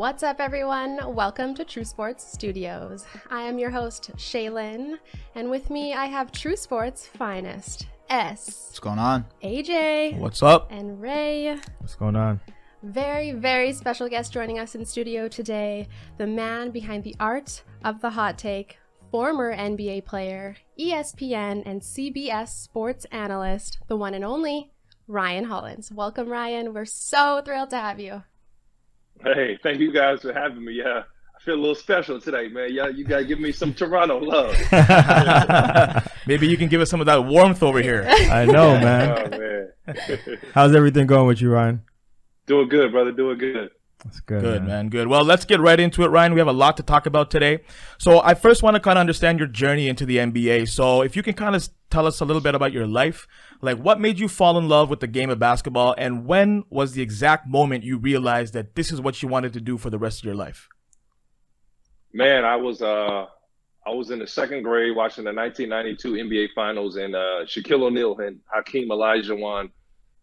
What's up, everyone? Welcome to True Sports Studios. I am your host, Shea-Lynn, and with me I have True Sports' finest, S. What's going on? AJ. What's up? And Ray. What's going on? Very, very special guest joining us in studio today, the man behind the art of the hot take, former NBA player, ESPN and CBS Sports Analyst, the one and only Ryan Hollins. Welcome, Ryan. We're so thrilled to have you. Hey, thank you guys for having me. Yeah, I feel a little special today, man. Yeah, you gotta give me some Toronto love. Maybe you can give us some of that warmth over here. I know, man. Oh, man. How's everything going with you, Ryan? Doing good, brother. Doing good. That's good. Good, man. Good. Well, let's get right into it, Ryan. We have a lot to talk about today. So I first want to kind of understand your journey into the NBA. So if you can kind of tell us a little bit about your life, like what made you fall in love with the game of basketball, and when was the exact moment you realized that this is what you wanted to do for the rest of your life? Man, I was in the second grade watching the 1992 NBA Finals, and Shaquille O'Neal and Hakeem Olajuwon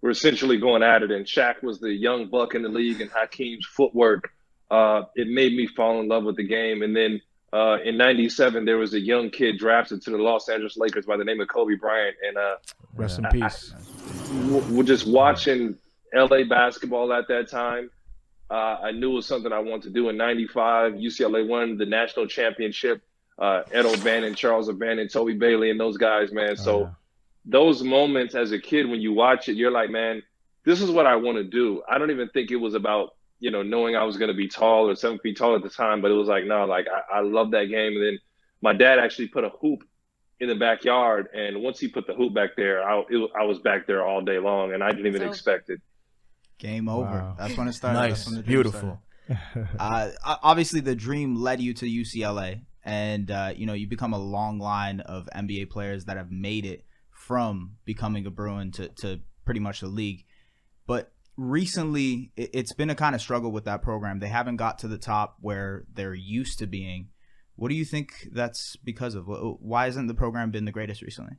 were essentially going at it, and Shaq was the young buck in the league, and Hakeem's footwork, it made me fall in love with the game. And then in '97, there was a young kid drafted to the Los Angeles Lakers by the name of Kobe Bryant, and Rest in peace. We're just watching LA basketball at that time. I knew it was something I wanted to do. In '95, UCLA won the national championship. Ed O'Bannon, Charles O'Bannon, Toby Bailey, and those guys, man. So those moments as a kid, when you watch it, you're like, man, this is what I want to do. I don't even think it was about, knowing I was going to be tall or 7 feet tall at the time, but it was like, no, like I love that game. And then my dad actually put a hoop in the backyard, and once he put the hoop back there, I was back there all day long, and I didn't even expect it. Game over. Wow. That's when it started. Nice. That's when the dream Beautiful. Obviously, the dream led you to UCLA, and you become a long line of NBA players that have made it from becoming a Bruin to pretty much the league. But recently, it's been a kind of struggle with that program. They haven't got to the top where they're used to being. What do you think that's because of? Why hasn't the program been the greatest recently?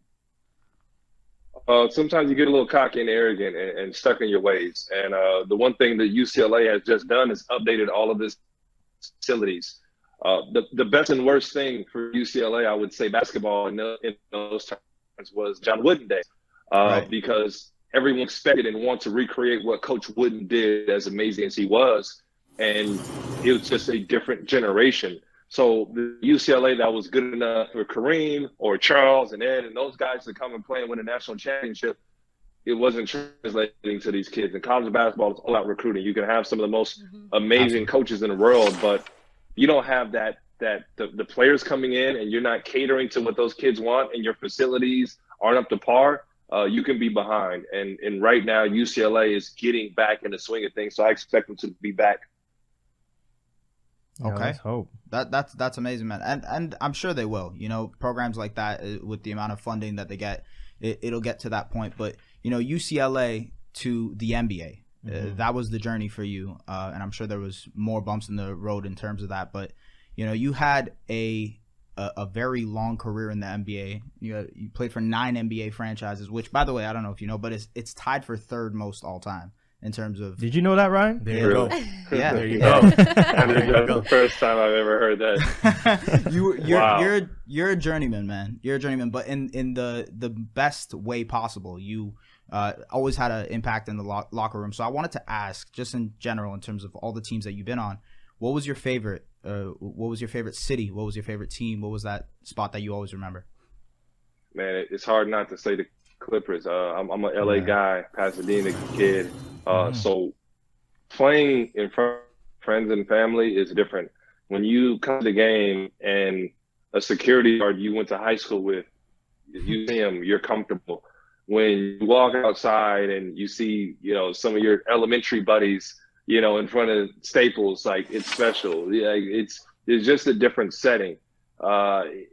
Sometimes you get a little cocky and arrogant and stuck in your ways. And the one thing that UCLA has just done is updated all of its facilities. The best and worst thing for UCLA, I would say, basketball in those times was John Wooden Day, Right. because everyone expected and wanted to recreate what Coach Wooden did, as amazing as he was. And it was just a different generation. So the UCLA that was good enough for Kareem or Charles and Ed and those guys to come and play and win a national championship, it wasn't translating to these kids. And college basketball is all about recruiting. You can have some of the most amazing coaches in the world, but you don't have the players coming in, and you're not catering to what those kids want, and your facilities aren't up to par. You can be behind. And right now UCLA is getting back in the swing of things, so I expect them to be back. Okay. Let's hope. That's amazing, man. And I'm sure they will. Programs like that, with the amount of funding that they get, it'll get to that point. But UCLA to the NBA, that was the journey for you, and I'm sure there was more bumps in the road in terms of that. But you had a very long career in the NBA. You played for 9 NBA franchises, which, by the way, I don't know if you know, but it's tied for third most all time in terms of. Did you know that, Ryan? There you go. Yeah, There you go. That's the first time I've ever heard that. You're a journeyman, man. You're a journeyman, but in the best way possible. You always had an impact in the locker room. So I wanted to ask, just in general, in terms of all the teams that you've been on, what was your favorite? What was your favorite city? What was your favorite team? What was that spot that you always remember? Man, it's hard not to say the Clippers. I'm an LA guy, Pasadena kid. So playing in front of friends and family is different. When you come to the game and a security guard you went to high school with, you see him, you're comfortable. When you walk outside and you see, some of your elementary buddies, in front of Staples, like, it's special. Yeah, it's just a different setting.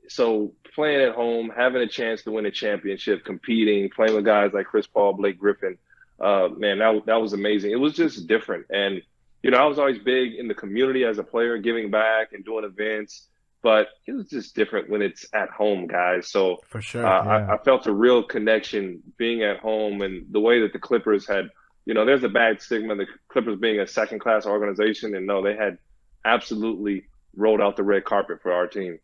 So playing at home, having a chance to win a championship, competing, playing with guys like Chris Paul, Blake Griffin, man, that was amazing. It was just different. And, I was always big in the community as a player, giving back and doing events, but it was just different when it's at home, guys. So For sure. I felt a real connection being at home, and the way that the Clippers had, there's a bad stigma, the Clippers being a second-class organization, and no, they had absolutely rolled out the red carpet for our team.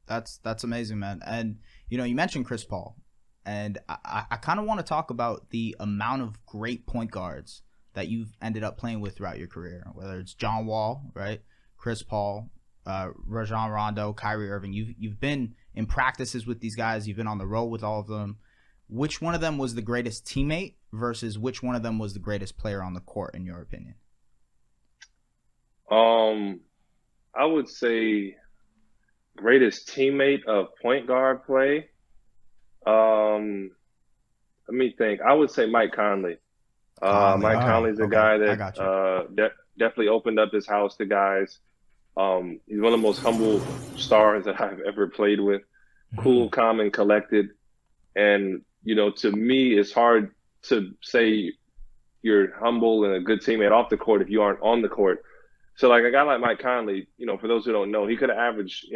That's amazing, man. And you mentioned Chris Paul, and I kind of want to talk about the amount of great point guards that you've ended up playing with throughout your career, whether it's John Wall, right, Chris Paul, Rajon Rondo, Kyrie Irving. You've been in practices with these guys. You've been on the road with all of them. Which one of them was the greatest teammate versus which one of them was the greatest player on the court, in your opinion? I would say greatest teammate of point guard play. Let me think. I would say Mike Conley. Mike Conley's a guy that definitely opened up his house to guys. He's one of the most humble stars that I've ever played with. Cool, calm, and collected. And, to me, it's hard to say you're humble and a good teammate off the court if you aren't on the court. So, like, a guy like Mike Conley, for those who don't know, he could have averaged,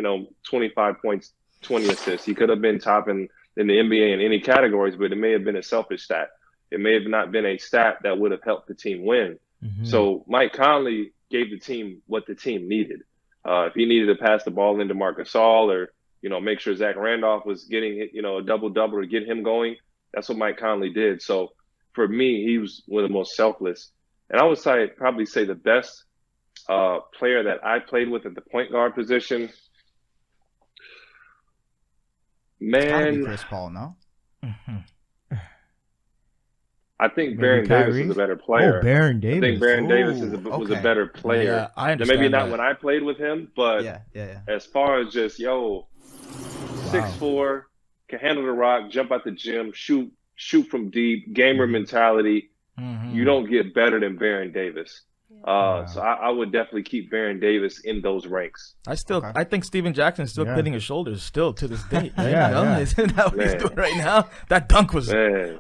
25 points, 20 assists. He could have been top in the NBA in any categories, but it may have been a selfish stat. It may have not been a stat that would have helped the team win. So Mike Conley gave the team what the team needed. If he needed to pass the ball into Marc Gasol or, make sure Zach Randolph was getting, a double-double to get him going, that's what Mike Conley did. So for me, he was one of the most selfless. And I would probably say the best player that I played with at the point guard position, It's gotta be Chris Paul, no? I think Baron Davis is a better player. Oh, Baron Davis. I think Baron Davis was a better player. Yeah, I understand. Maybe not when I played with him, but yeah. as far as just 6'4", can handle the rock, jump out the gym, shoot from deep, gamer mentality. You don't get better than Baron Davis. So I would definitely keep Baron Davis in those ranks. I think Steven Jackson is still pitting his shoulders still to this day. Right? Isn't that what he's doing right now? That dunk was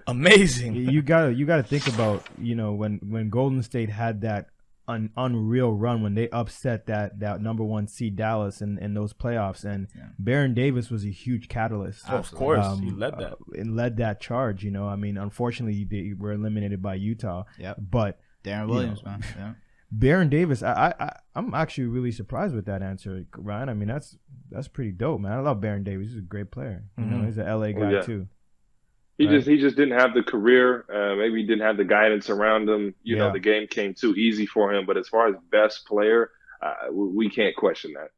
amazing. You gotta think about when Golden State had that unreal run when they upset that number one seed Dallas in those playoffs, and Baron Davis was a huge catalyst. Oh, of course, he led that and led that charge. Unfortunately they were eliminated by Utah. But Darren Williams, man. Yeah. Baron Davis, I'm actually really surprised with that answer, Ryan. I mean, that's pretty dope, man. I love Baron Davis. He's a great player. He's an LA guy too. He just didn't have the career. Maybe he didn't have the guidance around him. The game came too easy for him. But as far as best player, we can't question that.